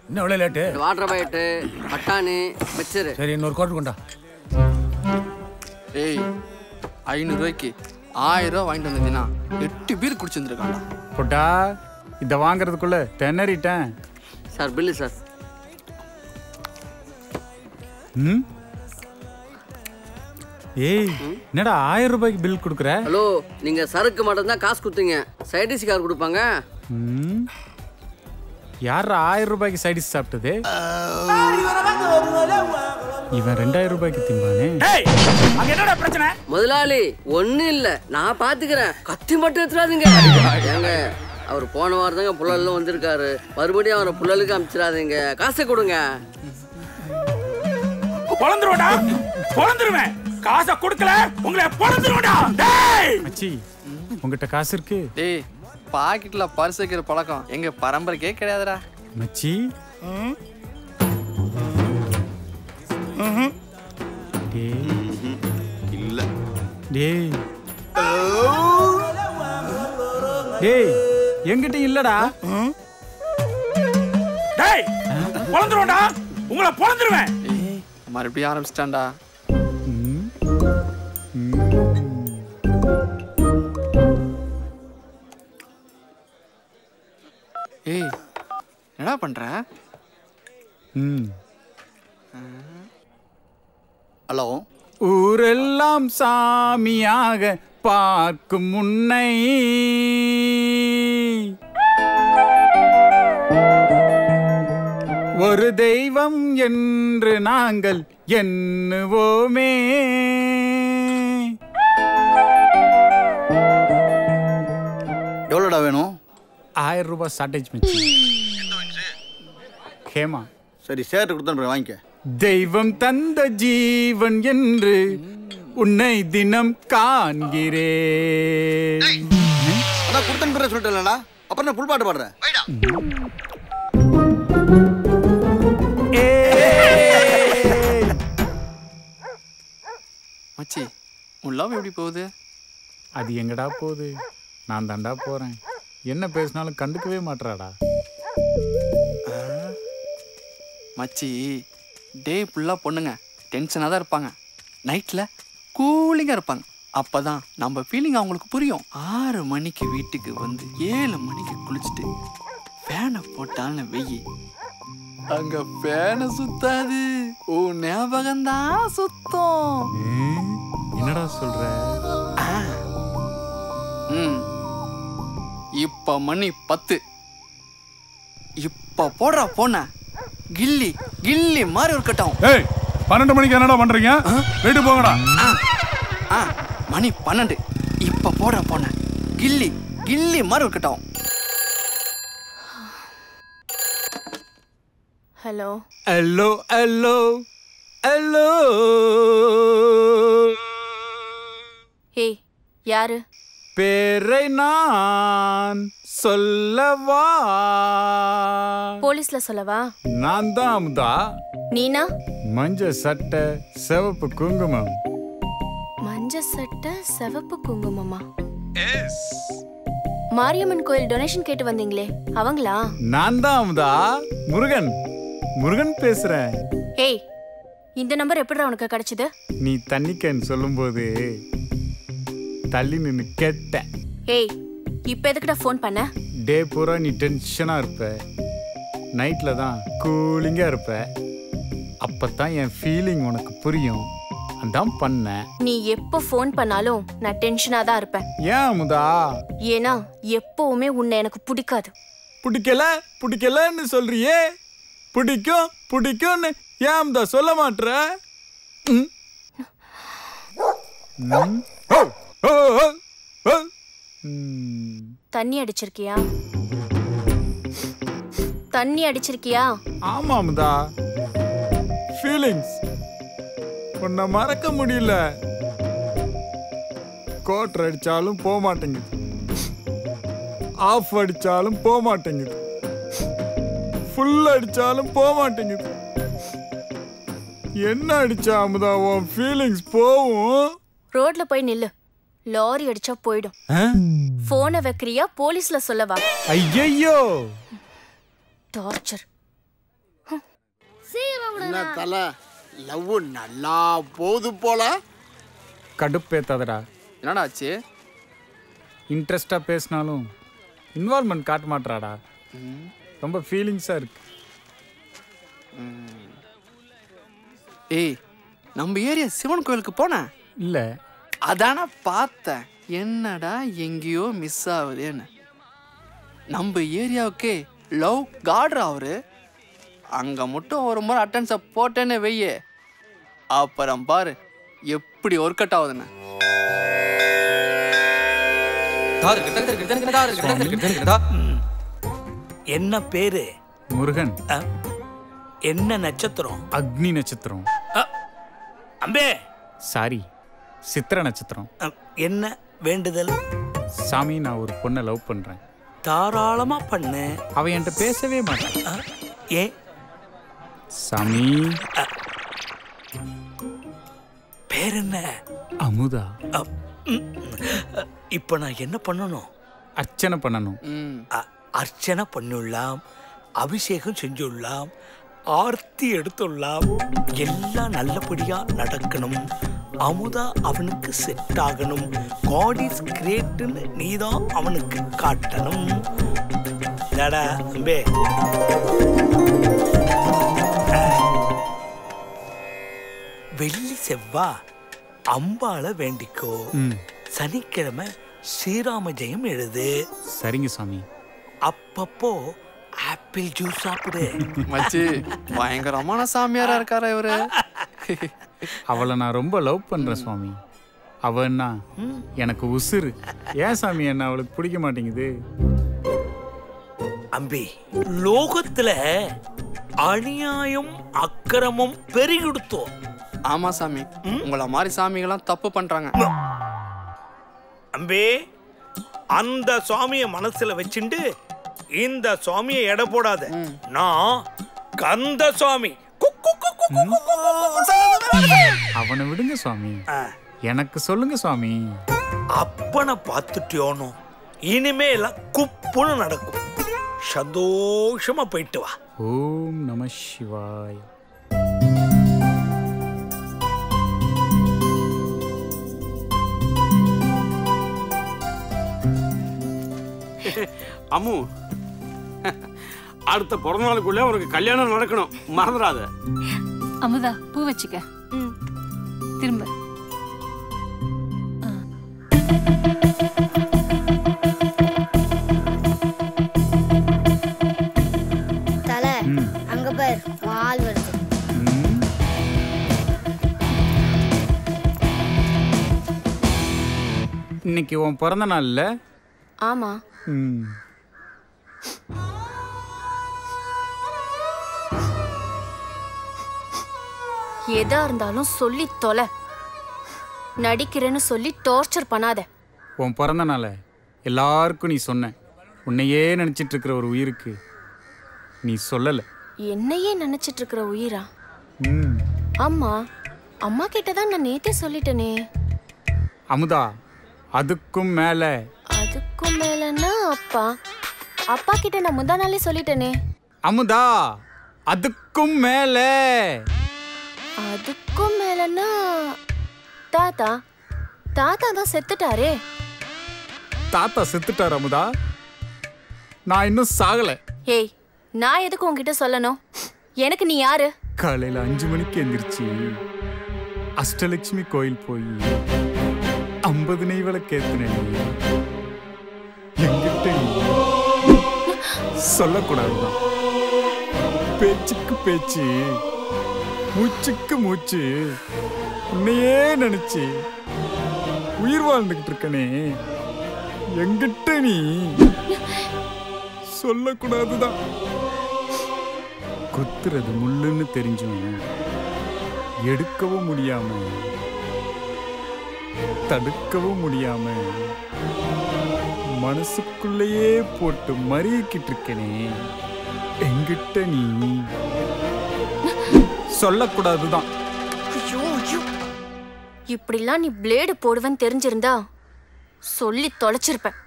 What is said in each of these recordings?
என்ன எவ்வளோ late? Water byte பட்டாணி மிக்சரு. சரி இன்னொரு குவார்டர் கொண்டா. ஏய் 500 ரூபாய்க்கு 1000 ரூபா வாங்கிட்டு வந்தீங்கன்னா 8 பீர் குடிச்சிருந்துருக்காண்டா. புட்டா இதை வாங்குறதுக்குள்ள திணறிட்டேன். Sir bill sir. ஏய் என்னடா 1000 ரூபாய்க்கு பில் கொடுக்குற? ஹலோ நீங்க சரக்கு மட்டும் தான் காசு கொடுத்தீங்க, சைடிஷ் கார் கொடுப்பாங்க. யார் 1000 ரூபாய்க்கு சைடிஷ் சாப்பிட்டது? இவன் 2000 ரூபாய்க்கு திம்பானே. அங்க என்னடா பிரச்சனை? முதலாளி ஒன்னும் இல்ல, நான் பாத்துக்கிறேன். கத்தி மட்டும் எடுத்துறாதீங்க. ஏங்க அவர் போன வாரம் தாங்க புள்ளல வந்திருக்காரு, மறுபடியும் அவரை புள்ளலுக்கு அனுப்பிச்சிடாதீங்க, காசை கொடுங்க. பொளந்துருவேன்டா, பொளந்துருவேன். காசை கொடுக்கல உங்களை பொளந்துருவேன்டா. டேய் மச்சி உங்ககிட்ட காசு இருக்கு? டேய் பாக்கெட்ல பர்ஸ் வைக்கிற பழக்கம் எங்க பரம்பரைக்கே கிடையாதுடா மச்சி. இல்ல டேய் டேய் என்கிட்ட இல்லடா. டேய் பொளந்துருவேன்டா, உங்களை பொளந்துருவேன். மறுபடியும் ஆரம்பிச்சிட்டான்டா. ஏய் என்னடா பண்ற? ஹலோ. ஊரெல்லாம் சாமியாக பார்க்கும் முன்னை ஒரு தெய்வம் என்று நாங்கள் எண்ணுவோமே. எவ்வளோடா வேணும்? 1000 ரூபாய் ஷார்டேஜ் மச்சி. ஹேமா. சரி சேட்டு கொடுத்தா வாங்கிக்க. தெய்வம் தந்த ஜீவன் என்று உன்னை தினம் காண்கிறேன். அதான் கொடுத்தா சொல்லிட்டேன்டா, அப்புறம் நான் புல் பாட்டு பாடுறேன். மச்சி உன் லவ் எப்படி போகுது? அது எங்கடா போகுது, நான் தாண்டா போறேன். என்ன பேசினாலும் கண்டுக்கவே மாட்டறாடா. மச்சி டே ஃபுல்லாக பொண்ணுங்க டென்ஷனாக தான் இருப்பாங்க, நைட்டில் கூலிங்காக இருப்பாங்க. அப்போ தான் நம்ம ஃபீலிங் அவங்களுக்கு புரியும். 6 மணிக்கு வீட்டுக்கு வந்து 7 மணிக்கு குளிச்சுட்டு ஃபேனை போட்டான்னு வெயி, அங்கே ஃபேனை சுத்தாது, உன் ஞாபகம்தான் சுத்தம். என்னடா சொல்ற? இப்போ மணி 10. இப்போ போடுறா போன கில்லி கில்லி மாதிரி ஒரு கட்டம். ஏய் 12 மணிக்கு என்னடா பண்றீங்க? வீட்டு போங்கடா. மணி 12. இப்போ போடுறா போன கில்லி கில்லி மாதிரி ஒரு கட்டம். Hello hello hello hello. ஏய் யாரு? பேரை நான் சொல்லவா? போலீஸ்ல சொல்லவா? நான் தான் அமுதா. நீனா? மஞ்ச சட்டை சிவப்பு குங்குமம். மஞ்ச சட்டை சிவப்பு குங்குமமா? மாரியம்மன் கோயில் டொனேஷன் கேட்டு வந்தீங்களே அவங்களா? நான் தான் அமுதா, முருகன் முருகன் பேசுறேன். ஏய் இந்த நம்பர் எப்படிடா உனக்கு கிடைச்சது? நீ தண்ணிக்கன்னு சொல்லும்போது தள்ளி நின்னு கேட்டேன். ஏய் இப்ப எதுக்குடா ஃபோன் பண்ண? டே பூரா நீ டென்ஷனா இருப்ப, நைட்ல தான் கூலிங்கா இருப்ப. அப்பதான் என் ஃபீலிங் உனக்கு புரியும், அதான் பண்ண. நீ எப்போ ஃபோன் பண்ணாலும் நான் டென்ஷனா தான் இருப்பேன். ஏன் அமுதா? ஏன்னா எப்பவுமே உன்னை எனக்கு பிடிக்காது. பிடிக்கல பிடிக்கலன்னு சொல்றியே, பிடிக்கும் பிடிக்கும்னு ஏன் அமுதா சொல்ல மாட்ற? தண்ணி அடிச்சிருக்கியா? தண்ணி அடிச்சிருக்கியா? ஆமா அமுதா, ஃபீலிங்ஸ் உன்னை மறக்க முடியல. கோட்டர் அடிச்சாலும் போக மாட்டேங்குது, ஆஃப் அடிச்சாலும் போக மாட்டேங்குது, ஃபுல் அடிச்சாலும் போக மாட்டேங்குது. என்ன அடிச்சா அமுதா உன் ஃபீலிங்ஸ் போவும்? ரோட்ல போய் நில்லு, லாரி அடிச்சா போயிடும். போனை வைக்கிறியா போலீஸ்ல சொல்லவா? ஐயையோ டார்ச்சர். என்ன தலை லவ் நல்லா போகுது போல. கடுப்பேத்தாதடா. என்னடா ஆச்சு? இன்ட்ரெஸ்டாக பேசினாலும் இன்வால்மெண்ட் காட்ட மாட்டாடா. ரொம்ப ஃபீலிங்ஸாக இருக்கு. ஏய், நம்ம ஏரியா சிவன் கோயிலுக்கு போனேன். இல்லை, அதான பார்த்தேன். என்னடா எங்கேயோ மிஸ் ஆகுதுன்னு. நம்ம ஏரியாவுக்கே லவ் கார்டர் அவரு. அங்கே மட்டும் ஒரு முறை அட்டன்ஸை போட்டேன்னு வெய்யே, அப்புறம் பாரு எப்படி ஒர்க் அவுட் ஆகுதுன்னு. என்ன பேரு? முருகன். என்ன நட்சத்திரம்? அக்னி நட்சத்திரம். அம்பே, சாரி, சித்திர நட்சத்திரம். என்ன வேண்டுதல்? சாமி, நான் ஒரு பொண்ணை லவ் பண்ணுறேன். தாராளமா பண்ணு. அவ என்கிட்ட பேசவே மாட்டான். ஏன் சாமி? பேர் என்ன? அமுதா. இப்ப நான் என்ன பண்ணணும்? அர்ச்சனை பண்ணணும். அர்ச்சனை பண்ணுள்ளாம், அபிஷேகம் செஞ்சுள்ளாம், ஆர்த்தி எடுத்துள்ளாம். எல்லாம் நல்லபடியா நடக்கணும். அமுதா அவனுக்கு செட் ஆகணும். காட் இஸ் கிரேட்னு நீதான் அவனுக்கு காட்டணும். டடா அம்பே, வெள்ளி செவ்வா அம்பாள வேண்டிக்கோ. சனிக்கிழமை ஸ்ரீராம ஜெயம் எழுது. சரிங்க சாமி. அப்பப்போ ஆப்பிள் ஜூஸ் சாப்பிடு. மச்சி, பயங்கரமான சாமியாரா இருக்காரா இவரு. அவளை நான் ரொம்ப லவ் பண்றேன் சுவாமி. அவன்னா எனக்கு உசுறு. ஏன் சாமி என்ன அவளுக்கு பிடிக்க மாட்டேங்குது? அம்பி, லோகத்துல அநியாயம் அக்கிரமம் பெருகிடுத்தோம். ஆமா சாமி, உங்களை மாதிரி சாமிகள்லாம் தப்பு பண்றாங்க. அம்பே, அந்த சுவாமிய மனசுல வச்சுண்டு இந்த சுவாமியை எடை போடாத. நான் கந்த சுவாமி. அவனை விடுங்க சுவாமி, எனக்கு சொல்லுங்க சுவாமி. அப்பனை பார்த்துட்டியோனோ இனிமே எல்லாம் குப்புன்னு நடக்கும். சந்தோஷமா போயிட்டு வா. ஓம் நம சிவாய். அம்மு, அடுத்த பிறந்த நாளுக்குள்ள உனக்கு கல்யாணம் நடக்கணும், மறந்துடாத. அமுதா, பூ வச்சுக்க. திரும்ப. தலை, அங்க பார், வால் வருது. இன்னைக்கு உன் பிறந்த நாள்ல? ஆமா. எதா இருந்தாலும் சொல்லி தொலை. நடிக்கிறேன்னு சொல்லி டார்ச்சர் பண்ணாத. உன் பிறந்த நாளை எல்லாருக்கும் நீ சொன்ன. உன்னையே நினைச்சிட்டு இருக்கிற ஒரு உயிருக்கு நீ சொல்லல. என்னையே நினைச்சிட்டு இருக்கிற உயிரா? ஆமா, அம்மா கிட்டதான் நான் நேத்தே சொல்லிட்டேனே. அமுதா, அதுக்கும் மேல. அதுக்கும் மேலன்னா அப்பா. அப்பா கிட்ட நான் முந்தா நாளே சொல்லிட்டேனே. அமுதா, அதுக்கும் மேல. அதுக்கும் மேலன்னா தாத்தா. தாத்தா தான் செத்துட்டாரே. தாத்தா செத்துட்டார் அமுதா. நான் இன்னும் சாகல. ஏய், நான் எதுக்கு உன்கிட்ட சொல்லணும்? எனக்கு நீ யாரு? காலையில 5 மணிக்கு எந்திரிச்சு அஷ்டலட்சுமி கோயில் போய் 50 நெய் விளக்கேத்துனேன். எங்கிட்ட சொல்லக்கூடாதுதான். பேச்சுக்கு பேச்சு, மூச்சுக்கு மூச்சு, உன்னையே நினைச்சு உயிர் வாழ்ந்துகிட்டு இருக்கனே. எங்கிட்ட நீ சொல்லக்கூடாதுதான். குத்துறது முள்ளுன்னு தெரிஞ்சும் எடுக்கவும் முடியாம தடுக்கவும் முடியாம மனசுக்குள்ளேயே போட்டு மறிக்கிட்டு இருக்கனே. எங்கிட்ட நீ சொல்லக்கூடாதுதான். இப்படிலாம் நீ பிளேடு போடுவன்னு தெரிஞ்சிருந்தா சொல்லி தொலைச்சிருப்பேன்.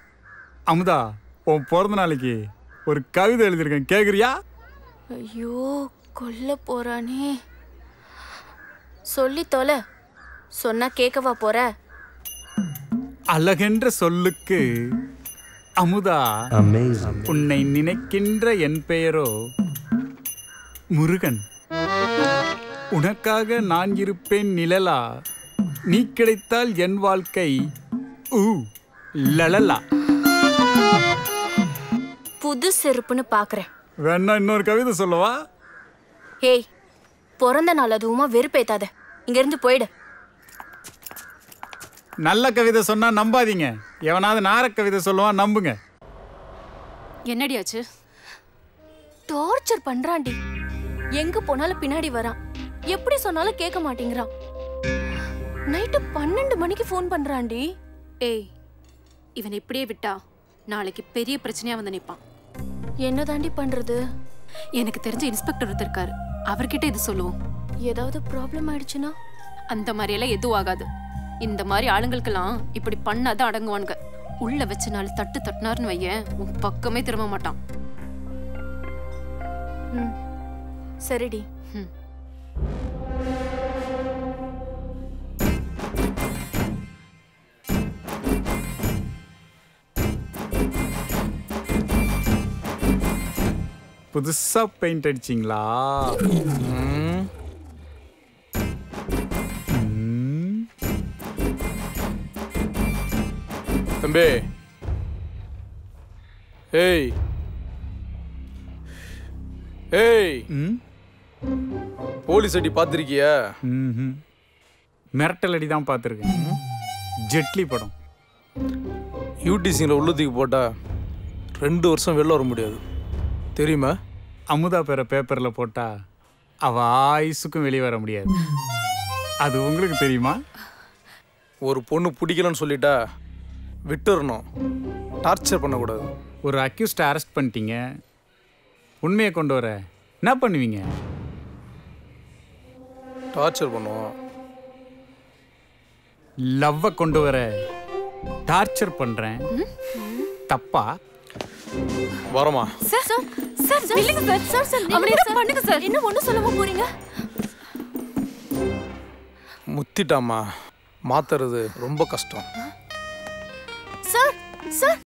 அமுதா, உன் பிறந்த நாளைக்கு ஒரு கவிதை எழுதியிருக்கேன், கேக்குறியா? ஐயோ, கொல்ல போறானே. சொல்லி தொலை. சொன்னா கேட்கவா போற? அழகென்ற சொல்லுக்கு அமுதா, உன்னை நினைக்கின்ற என் பெயரோ முருகன். உனக்காக நான் இருப்பேன் நிழலா, நீ கிடைத்தால் என் வாழ்க்கை லலலா. புது செருப்புன்னு பாக்குறேன். வேணா இன்னொரு கவிதை சொல்லவா? ஏய், பிறந்த நாள் அதுவுமா வெறுப்பேத்தாத. இங்க இருந்து போயிடு. நல்ல கவிதை சொன்னா நம்பாதீங்க, எவனாவது நார கவிதை சொல்லுவான், நம்புங்க. என்னடி ஆச்சு? டார்ச்சர் பண்றான்டி. எங்க போனாலும் பின்னாடி வரான். எப்படி சொன்னாலும் கேட்க மாட்டேங்கிறான். நைட்டு 12 மணிக்கு ஃபோன் பண்றான்டி. ஏய், இவன் இப்படியே விட்டா நாளைக்கு பெரிய பிரச்சனையா வந்து நிப்பான். என்ன தாண்டி பண்றது? எனக்கு தெரிஞ்ச இன்ஸ்பெக்டர் ஒருத்தர் இருக்காரு, அவர்கிட்ட இது சொல்லுவோம். ஏதாவது ப்ராப்ளம் ஆயிடுச்சுன்னா? அந்த மாதிரி எல்லாம் எதுவும் ஆகாது. இந்த மாதிரி ஆளுங்களுக்கெல்லாம் இப்படி பண்ணாதான் அடங்குவானுங்க. உள்ள வச்ச நாள் தட்டு தட்டினார்னு வையேன், உன் பக்கமே திரும்ப மாட்டான். சரிடி. புதுசா பெயிண்ட் அடிச்சிங்களா? தம்பி, ஏய் ஏய், போலீஸ் அடி பார்த்துருக்கியா? மிரட்டல் அடி தான் பார்த்துருக்கேன். ஜெட்லி படம். யூடிசியில் உள்ளதுக்கு போட்டா 2 வருஷம் வெளில வர முடியாது, தெரியுமா? அமுதா பேரை பேப்பரில் போட்டா அவ ஆயுசுக்கும் வெளியே வர முடியாது. அது உங்களுக்கு தெரியுமா? ஒரு பொண்ணு பிடிக்கலன்னு சொல்லிட்டா விட்டுறணும், டார்ச்சர் பண்ணக்கூடாது. ஒரு அக்யூஸ்டை அரெஸ்ட் பண்ணிட்டீங்க, உண்மையை கொண்டு வர என்ன பண்ணுவீங்க? டார்ச்சர் பண்ணுவோம். லவ்வை கொண்டு வர டார்ச்சர் பண்றேன், தப்பா? வரமா? சார் சார் சார் இல்லைங்க சார். சார் சார் அவனை என்ன பண்ணுங்க சார்? என்ன ஒண்ணு சொல்லாம போறீங்க? முத்திட்டாமா, மாத்துறது ரொம்ப கஷ்டம். Sir sir